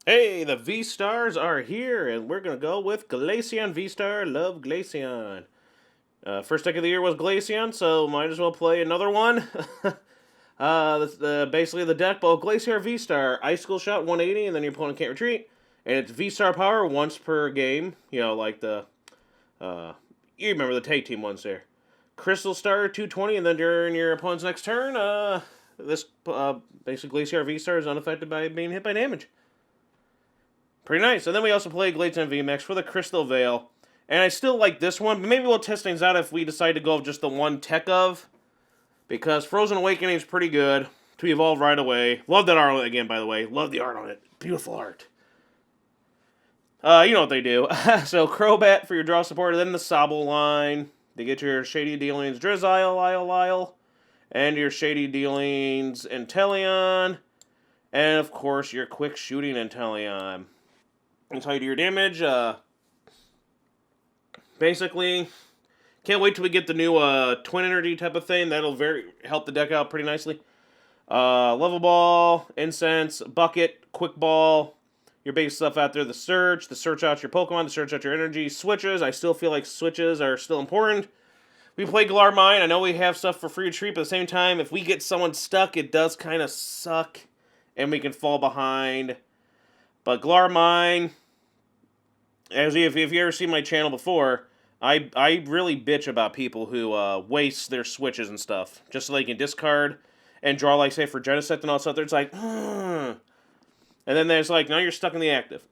Hey, the V-Stars are here, and we're going to go with Glaceon V-Star. Love Glaceon. First deck of the year was Glaceon, so might as well play another one. Basically the deck, both Glaceon V-Star, Icicle Shot 180, and then your opponent can't retreat. And it's V-Star power once per game. You know, like uh, you remember the tag team ones there. Crystal Star 220, and then during your opponent's next turn, basically Glaceon V-Star is unaffected by being hit by damage. Pretty nice. And then we also played Glaceon VMAX for the Crystal Veil. And I still like this one, but maybe we'll test things out if we decide to go with just the one tech of. Because Frozen Awakening is pretty good to evolve right away. Love that art again, by the way. Love the art on it. Beautiful art. You know what they do. So Crobat for your draw support, and then the Sobble line to get your Shady Dealings Drizzile, Lyle, and your Shady Dealings Inteleon, and of course your Quick Shooting Inteleon. That's how you do your damage. Basically, can't wait till we get the new Twin Energy type of thing. That'll help the deck out pretty nicely. Level Ball, Incense, Bucket, Quick Ball, your base stuff out there. The search out your Pokemon, the search out your energy. Switches, I still feel like switches are still important. We play Galar Mine. I know we have stuff for free retreat, but at the same time, if we get someone stuck, it does kind of suck, and we can fall behind. But Galar Mine, as if you ever seen my channel before, I really bitch about people who waste their switches and stuff just so they can discard and draw, like, say, for Genesect and all stuff. It's like, and then there's like, now you're stuck in the active.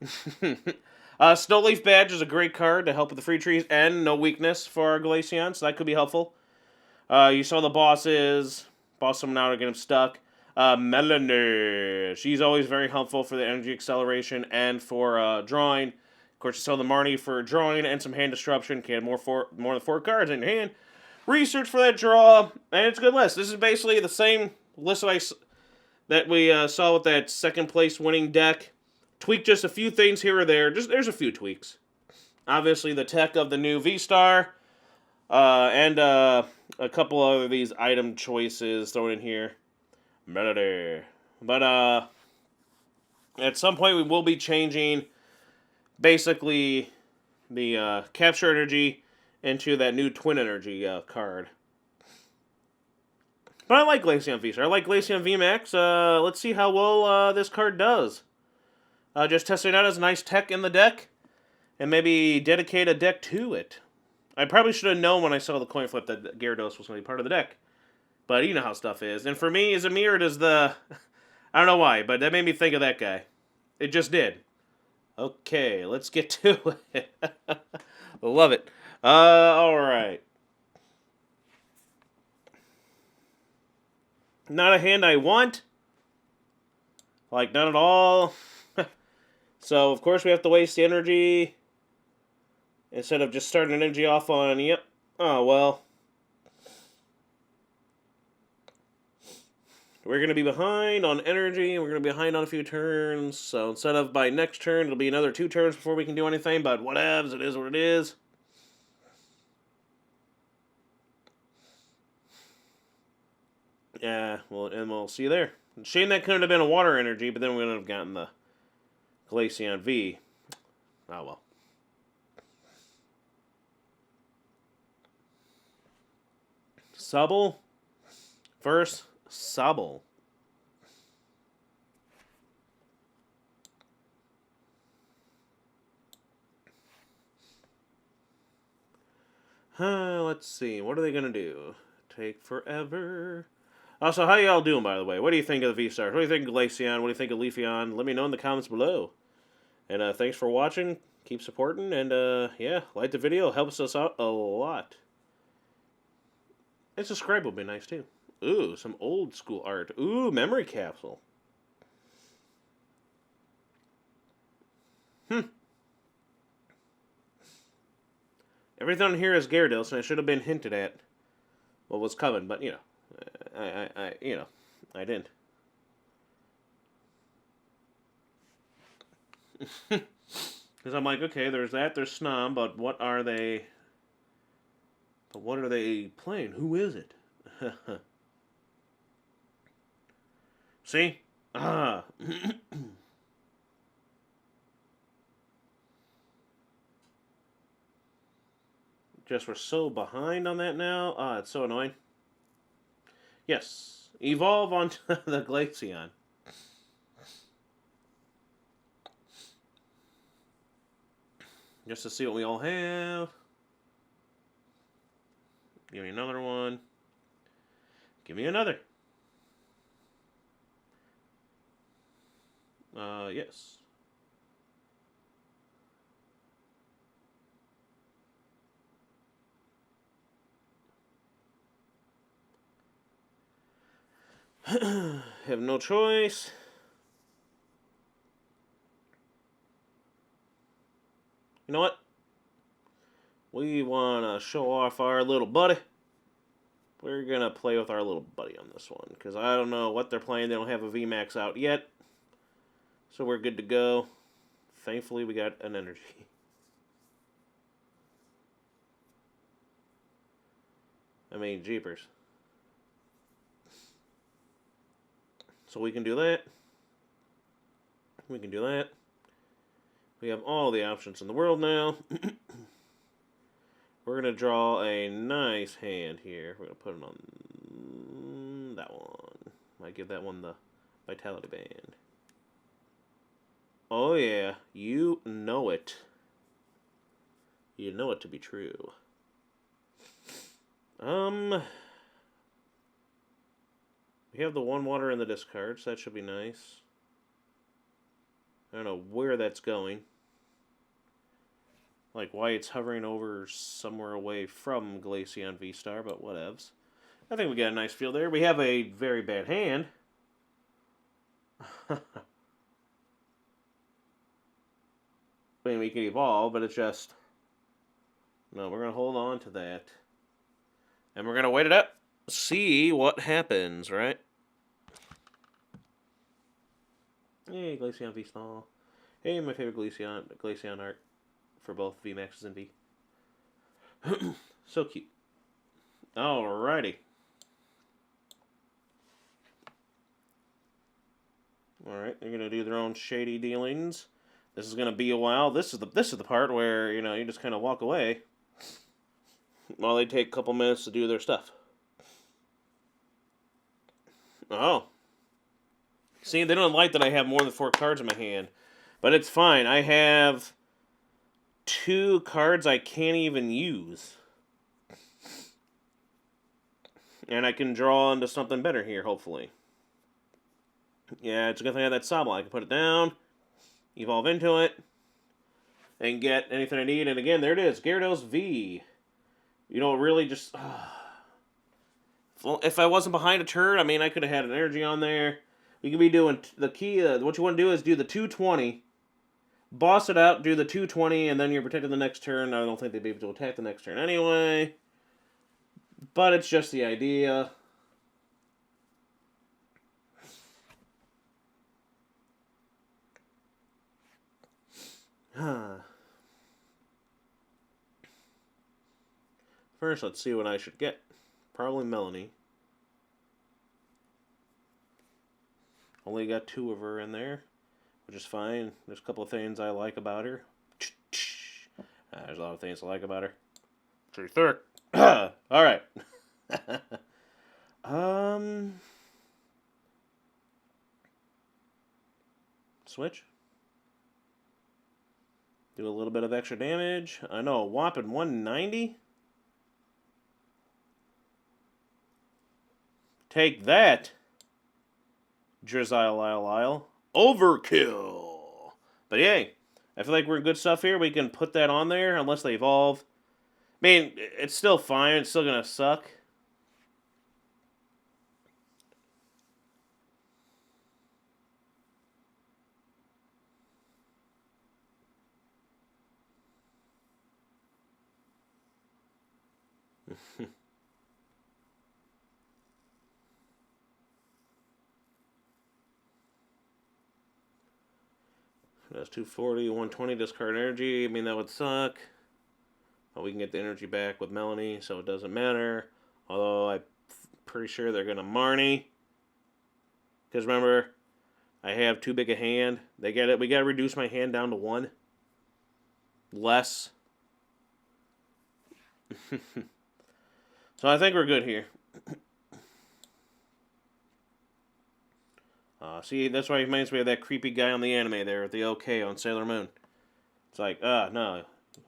Snowleaf Badge is a great card to help with the free trees and no weakness for our Glaceon, so that could be helpful. You saw the bosses. Boss someone out or get him stuck. Melony. She's always very helpful for the energy acceleration and for drawing. Of course, you saw the Marnie for drawing and some hand disruption. Can more than 4 cards in your hand. Research for that draw, and it's a good list. This is basically the same list that we saw with that second place winning deck. Tweak just a few things here or there. There's a few tweaks. Obviously, the tech of the new V-Star, and a couple of these item choices thrown in here. Melody. But at some point we will be changing basically the capture energy into that new twin energy card. But I like Glaceon VSTAR. I like Glaceon VMAX. Let's see how well this card does. Just testing it out as a nice tech in the deck, and maybe dedicate a deck to it. I probably should have known when I saw the coin flip that Gyarados was going to be part of the deck. But you know how stuff is. And for me, is it me or does the... I don't know why, but that made me think of that guy. It just did. Okay, let's get to it. Love it. Alright. Not a hand I want. Like, not at all. So, of course, we have to waste the energy. Instead of just starting an energy off on, yep. Oh, well. We're going to be behind on energy, and we're going to be behind on a few turns. So instead of by next turn, it'll be another 2 turns before we can do anything. But whatevs, it is what it is. Yeah, well, and we'll see you there. Shame that couldn't have been a water energy, but then we wouldn't have gotten the Glaceon V. Oh, well. Sobble versus Sobble. Let's see. What are they going to do? Take forever. Also, how y'all doing, by the way? What do you think of the V-Stars? What do you think of Glaceon? What do you think of Leafeon? Let me know in the comments below. And thanks for watching. Keep supporting. And, yeah, like the video. Helps us out a lot. And subscribe would be nice, too. Ooh, some old school art. Ooh, memory capsule. Everything on here is Gyarados, and I should have been hinted at what was coming, but, you know, I didn't. Because I'm like, okay, there's that, there's Snom, but what are they... But what are they playing? Who is it? See? Ah. Just we're so behind on that now. Ah, it's so annoying. Yes. Evolve onto the Glaceon. Just to see what we all have. Give me another one. Give me another. Yes. Have no choice. You know what? We want to show off our little buddy. We're going to play with our little buddy on this one. Because I don't know what they're playing. They don't have a VMAX out yet. So we're good to go. Thankfully, we got an energy. I mean, jeepers. So we can do that. We can do that. We have all the options in the world now. We're going to draw a nice hand here. We're going to put it on that one. Might give that one the Vitality Band. Oh yeah, you know it. You know it to be true. We have the one water in the discard, so that should be nice. I don't know where that's going. Like why it's hovering over somewhere away from Glaceon VSTAR, but whatevs. I think we got a nice feel there. We have a very bad hand. I mean, we can evolve, but it's just... No, we're going to hold on to that. And we're going to wait it up. See what happens, right? Hey, Glaceon VSTAR. Hey, my favorite Glaceon art for both VMAXs and V. So cute. Alrighty. Alright, they're gonna do their own shady dealings. This is gonna be a while. This is the part where, you know, you just kinda walk away while they take a couple minutes to do their stuff. Oh. See, they don't like that I have more than 4 cards in my hand. But it's fine. I have 2 cards I can't even use. And I can draw into something better here, hopefully. Yeah, it's a good thing I have that Sabla. I can put it down, evolve into it, and get anything I need. And again, there it is. Gyarados V. You know, really just... if I wasn't behind a turn, I mean, I could have had an energy on there. We could be doing the key. What you want to do is do the 220, boss it out, do the 220, and then you're protected the next turn. I don't think they'd be able to attack the next turn anyway. But it's just the idea. First, let's see what I should get. Probably Melony. Only got 2 of her in there, which is fine. There's a couple of things I like about her. There's a lot of things I like about her. True third. Alright. Switch. Do a little bit of extra damage. I know, a whopping 190. Take that, Drizzile. Overkill. But yay, I feel like we're good stuff here. We can put that on there unless they evolve. I mean, it's still fine. It's still going to suck. That's 240, 120 discard energy. I mean, that would suck. But we can get the energy back with Melony, so it doesn't matter. Although I'm pretty sure they're going to Marnie. Because remember, I have too big a hand. They get it. We got to reduce my hand down to 1. Less. So I think we're good here. See, that's why he reminds me of that creepy guy on the anime there with the OK on Sailor Moon. It's like, no,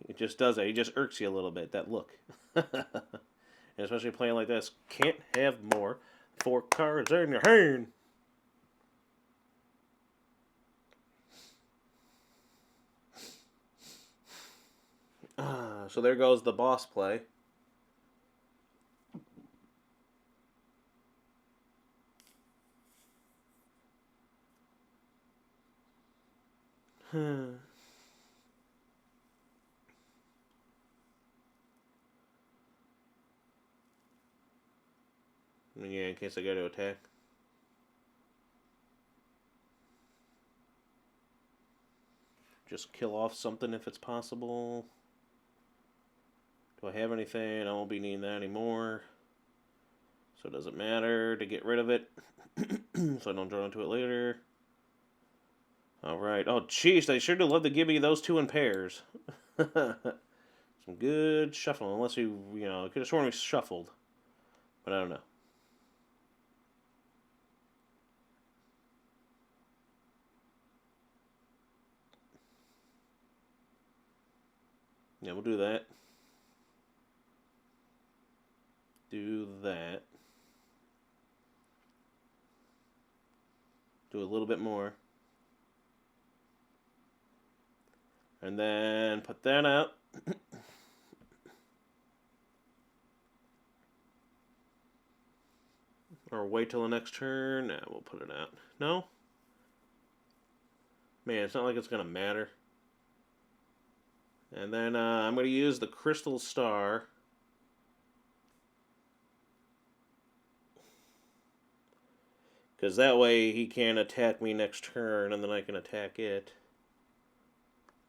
it just does that. He just irks you a little bit, that look. And especially playing like this. Can't have more. 4 cards in your hand. So there goes the boss play. Yeah, in case I go to attack. Just kill off something if it's possible. Do I have anything? I won't be needing that anymore. So it doesn't matter to get rid of it. So I don't draw into it later. Alright. Oh, jeez, they sure do love to give me those 2 in pairs. Some good shuffling. Unless you could have sworn we shuffled. But I don't know. Yeah, we'll do that. Do that. Do a little bit more. And then put that out. Or wait till the next turn. Nah, we'll put it out. No? Man, it's not like it's going to matter. And then I'm going to use the Crystal Star. Because that way he can attack me next turn, and then I can attack it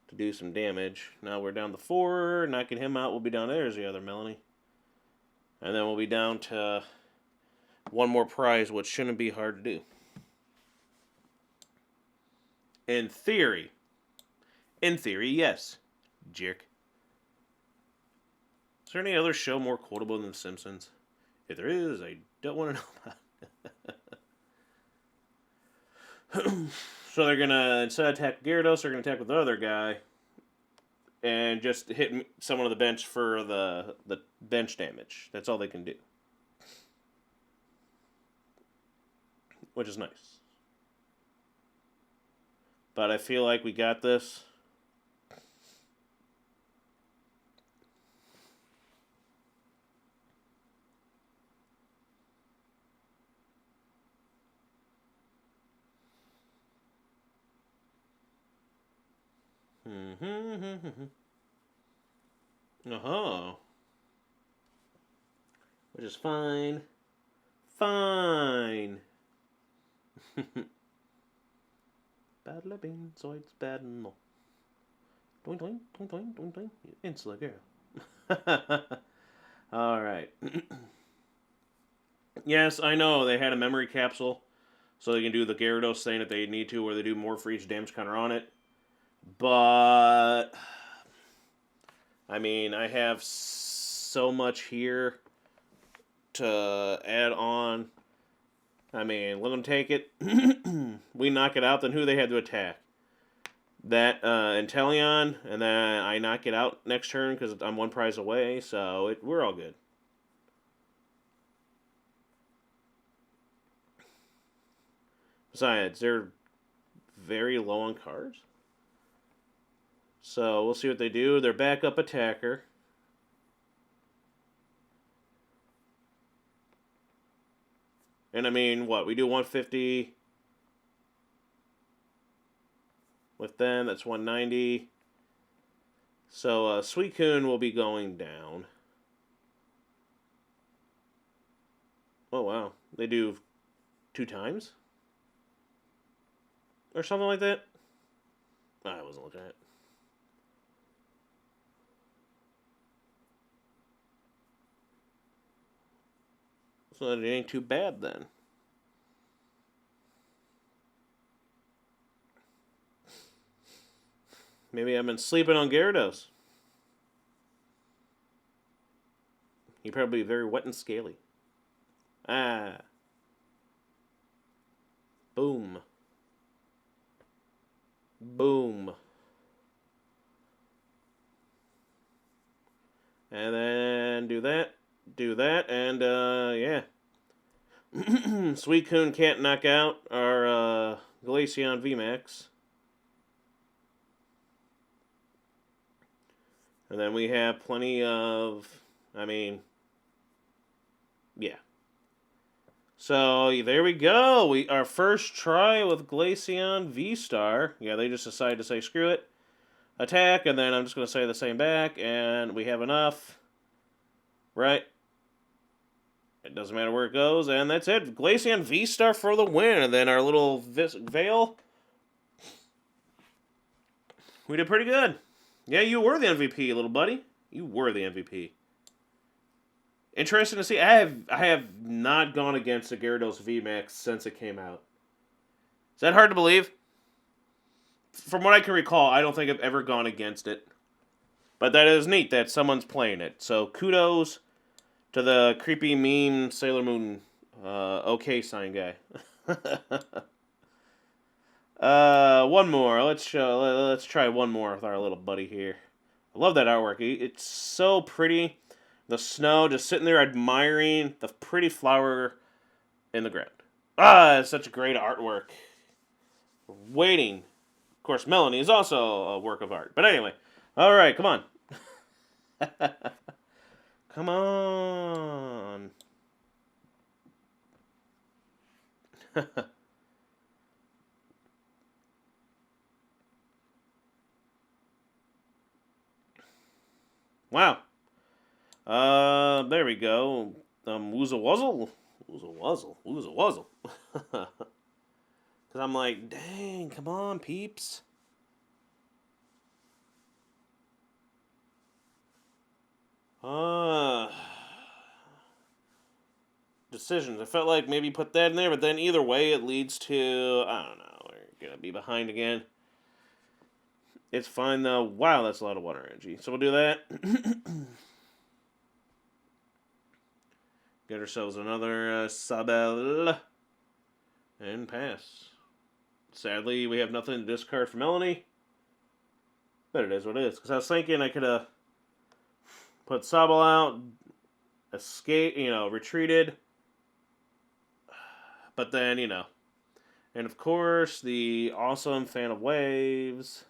to do some damage. Now we're down to 4. Knocking him out, we'll be down. There's the other Melony. And then we'll be down to 1 more prize, which shouldn't be hard to do. In theory. In theory, yes. Jerk. Is there any other show more quotable than The Simpsons? If there is, I don't want to know about it. So they're going to, instead of attack Gyarados, they're going to attack with the other guy. And just hit someone on the bench for the bench damage. That's all they can do. Which is nice. But I feel like we got this. Which is fine. Fine. Battle of Zoids bad no. Doing doing doing doing doing doing. Insula girl. Alright. Yes, I know they had a memory capsule. So they can do the Gyarados thing if they need to, where they do more for each damage counter on it. But I mean, I have so much here to add on. I mean, let them take it. We knock it out, then who they had to attack? That Inteleon, and then I knock it out next turn because I'm 1 prize away, so we're all good. Besides, they're very low on cards. So we'll see what they do. Their backup attacker. And I mean, what? We do 150 with them. That's 190. So Suicune will be going down. Oh, wow. They do 2 times? Or something like that? I wasn't looking at it. So it ain't too bad then. Maybe I've been sleeping on Gyarados. You'd probably be very wet and scaly. Ah. Boom. Boom. And then do that, and yeah. Suicune can't knock out our Glaceon VMAX. And then we have plenty of, I mean, yeah. So there we go. Our first try with Glaceon VSTAR. Yeah, they just decided to say screw it. Attack, and then I'm just going to say the same back, and we have enough. Right? It doesn't matter where it goes, and that's it. Glaceon VSTAR for the win. And then our little Veil. We did pretty good. Yeah, you were the MVP, little buddy. You were the MVP. Interesting to see. I have not gone against the Gyarados VMAX since it came out. Is that hard to believe? From what I can recall, I don't think I've ever gone against it. But that is neat that someone's playing it. So kudos to the creepy meme Sailor Moon okay sign guy. One more. Let's try one more with our little buddy here. I love that artwork. It's so pretty. The snow, just sitting there admiring the pretty flower in the ground. Ah, it's such a great artwork. Waiting. Of course, Melony is also a work of art. But anyway, all right, come on. Come on. Wow. There we go. Woozle-wuzzle? Woozle-wuzzle. Woozle-wuzzle. Because I'm like, dang, come on, peeps. Decisions. I felt like maybe put that in there, but then either way it leads to, I don't know, we're going to be behind again. It's fine, though. Wow, that's a lot of water energy. So we'll do that. Get ourselves another Sabel. And pass. Sadly, we have nothing to discard for Melony. But it is what it is. Because I was thinking I could have put Sabel out, escape, retreated. But then, And of course, the awesome Fan of Waves.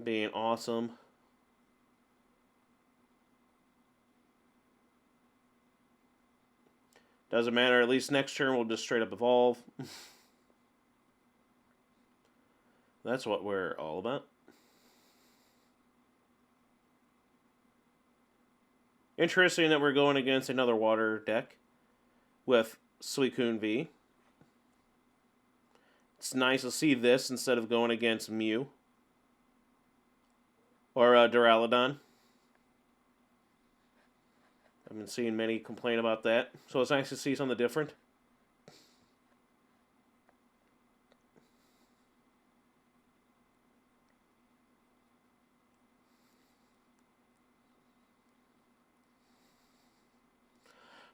Being awesome. Doesn't matter, at least next turn we'll just straight up evolve. That's what we're all about. Interesting that we're going against another water deck with Suicune V. It's nice to see this instead of going against Mew. Or Duraludon. I've been seeing many complain about that. So it's nice to see something different.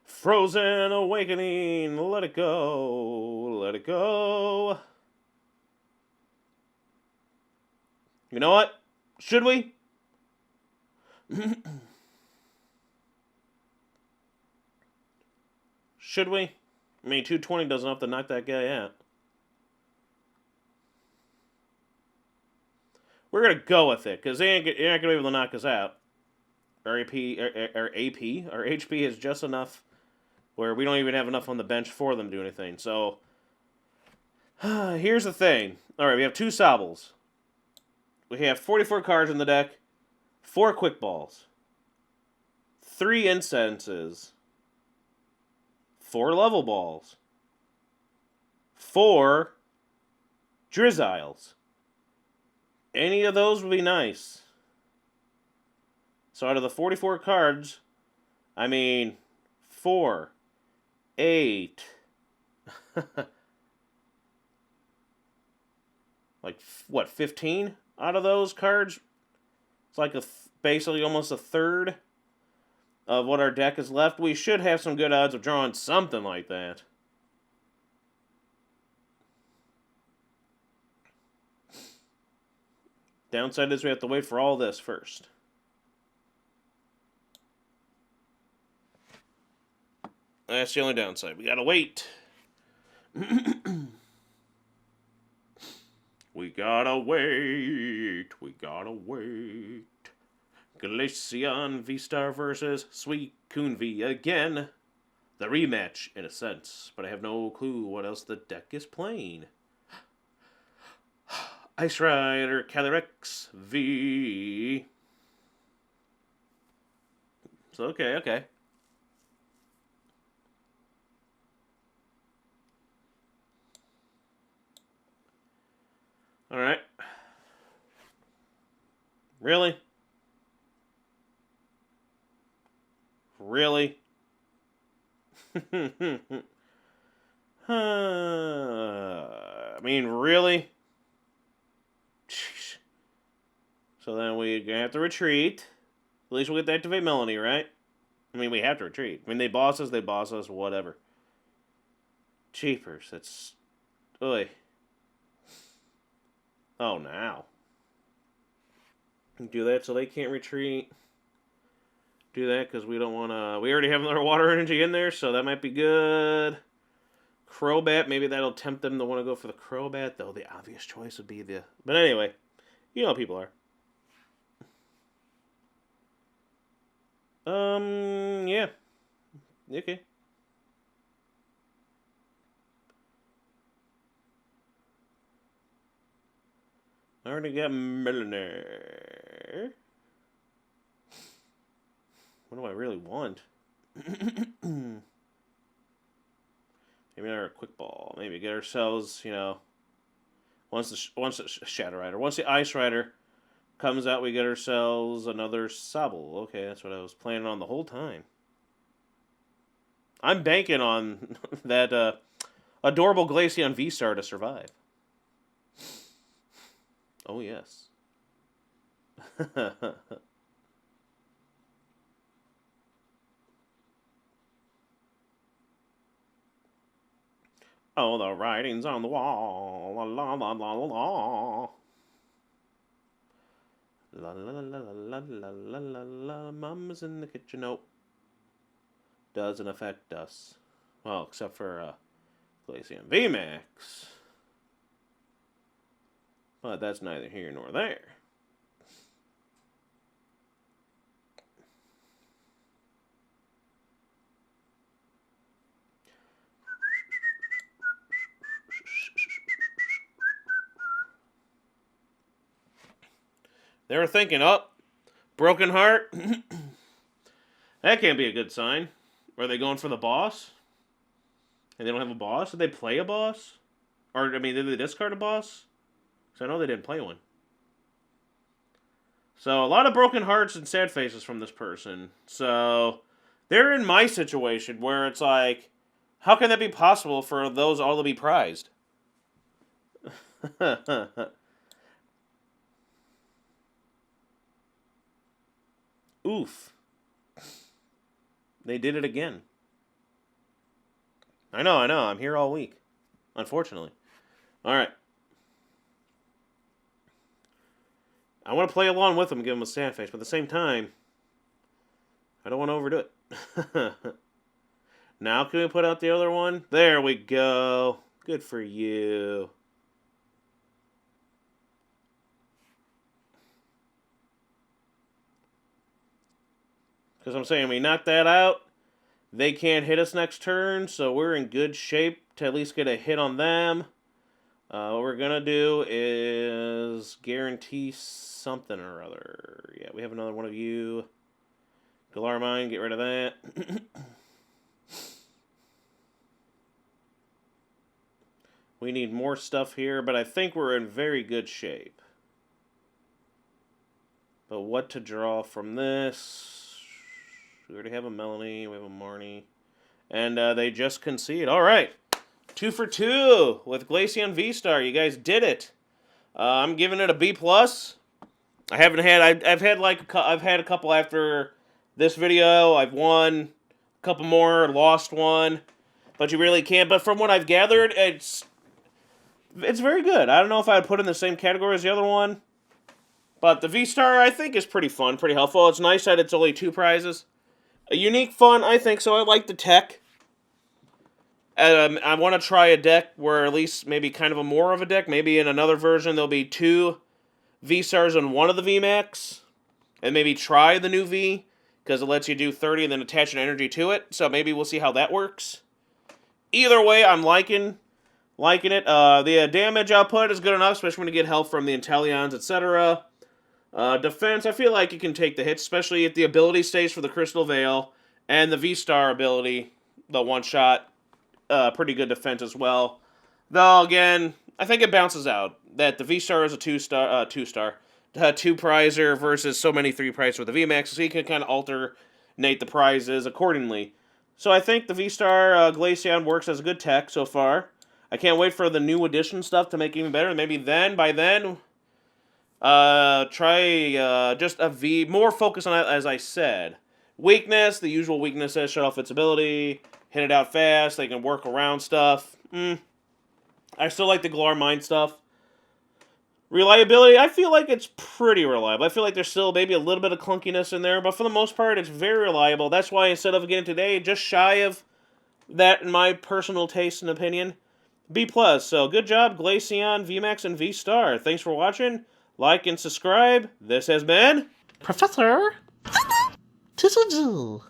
Frozen Awakening. Let it go. Let it go. You know what? Should we? Should we? I mean, 220 doesn't have to knock that guy out. We're going to go with it, because you're not going to be able to knock us out. Our AP, our HP is just enough where we don't even have enough on the bench for them to do anything. So, here's the thing. Alright, we have 2 Sobbles. We have 44 cards in the deck, 4 Quick Balls, 3 Incenses, 4 Level Balls, 4 Drizziles. Any of those would be nice. So out of the 44 cards, 4, 8, like, what, 15 out of those cards? It's like basically almost a third of what our deck is left, we should have some good odds of drawing something like that. Downside is we have to wait for all this first. That's the only downside. We gotta wait. We gotta wait. We gotta wait. Glaceon VSTAR versus Suicune V again. The rematch, in a sense. But I have no clue what else the deck is playing. Ice Rider Calyrex V. So, okay. Alright. Really? Really? I mean, really? Jeez. So then we're gonna have to retreat. At least we'll get to activate Melony, right? I mean, we have to retreat. I mean, they boss us, whatever. Cheapers, it's... Oy. Oh, now. Do that so they can't retreat. Do that because we don't want to... We already have another water energy in there, so that might be good. Crobat, maybe that'll tempt them to want to go for the Crobat, though the obvious choice would be the... But anyway, you know how people are. Yeah. Okay. I already got Melony. What do I really want? Maybe our quick ball. Maybe get ourselves, you know, once the Shadow Rider, once the Ice Rider comes out, we get ourselves another Sobble. Okay, that's what I was planning on the whole time. I'm banking on that adorable Glaceon VSTAR to survive. Oh yes. Oh, the writing's on the wall. La la la la la la. La la la la la la la la la. Mama's in the kitchen. Nope. Doesn't affect us. Well, except for Glaceon VMAX. But that's neither here nor there. They were thinking, oh, broken heart. That can't be a good sign. Are they going for the boss? And they don't have a boss? Did they play a boss? Or, I mean, did they discard a boss? Because I know they didn't play one. So, a lot of broken hearts and sad faces from this person. So, they're in my situation where it's like, how can that be possible for those all to be prized? Oof. They did it again. I know. I'm here all week. Unfortunately. Alright. I want to play along with them and give them a sad face, but at the same time, I don't want to overdo it. Now can we put out the other one? There we go. Good for you. Because I'm saying we knock that out, they can't hit us next turn, so we're in good shape to at least get a hit on them. What we're going to do is guarantee something or other. Yeah, we have another one of you. Galar Mine, get rid of that. We need more stuff here, but I think we're in very good shape. But what to draw from this? We already have a Melony, we have a Marnie. And they just concede. All right. 2 for 2 with Glaceon VSTAR. You guys did it. I'm giving it a B+. I haven't had... I've had a couple after This video, I've won a couple more, lost one, but you really can't. But from what I've gathered, it's very good. I don't know if I would put it in the same category as the other one, but the V-Star, I think, is pretty fun, pretty helpful. It's nice that it's only 2 prizes. A unique fun, I think, so I like the tech. I want to try a deck where at least maybe kind of a more of a deck. Maybe in another version there'll be 2 V-Stars and 1 of the VMAX. And maybe try the new V, because it lets you do 30 and then attach an energy to it. So maybe we'll see how that works. Either way, I'm liking it. The damage output is good enough, especially when you get help from the Inteleons, etc. Defense, I feel like you can take the hits, especially if the ability stays for the Crystal Veil. And the V-Star ability, the one-shot, pretty good defense as well. Though, again, I think it bounces out. That the V-Star is a 2-star, 2-prizer versus so many 3-prizer with the VMAX, so you can kind of alternate the prizes accordingly. So I think the V-Star Glaceon works as a good tech so far. I can't wait for the new edition stuff to make it even better. Maybe by then, try just a V, more focus on it, as I said. Weakness, the usual weaknesses, shut off its ability, hit it out fast, they can work around stuff. I still like the Galar Mine stuff. Reliability, I feel like it's pretty reliable. I feel like there's still maybe a little bit of clunkiness in there, but for the most part, it's very reliable. That's why instead of getting today, just shy of that in my personal taste and opinion, B+. So good job, Glaceon, VMAX, and V-Star. Thanks for watching. Like and subscribe. This has been Professor TCG.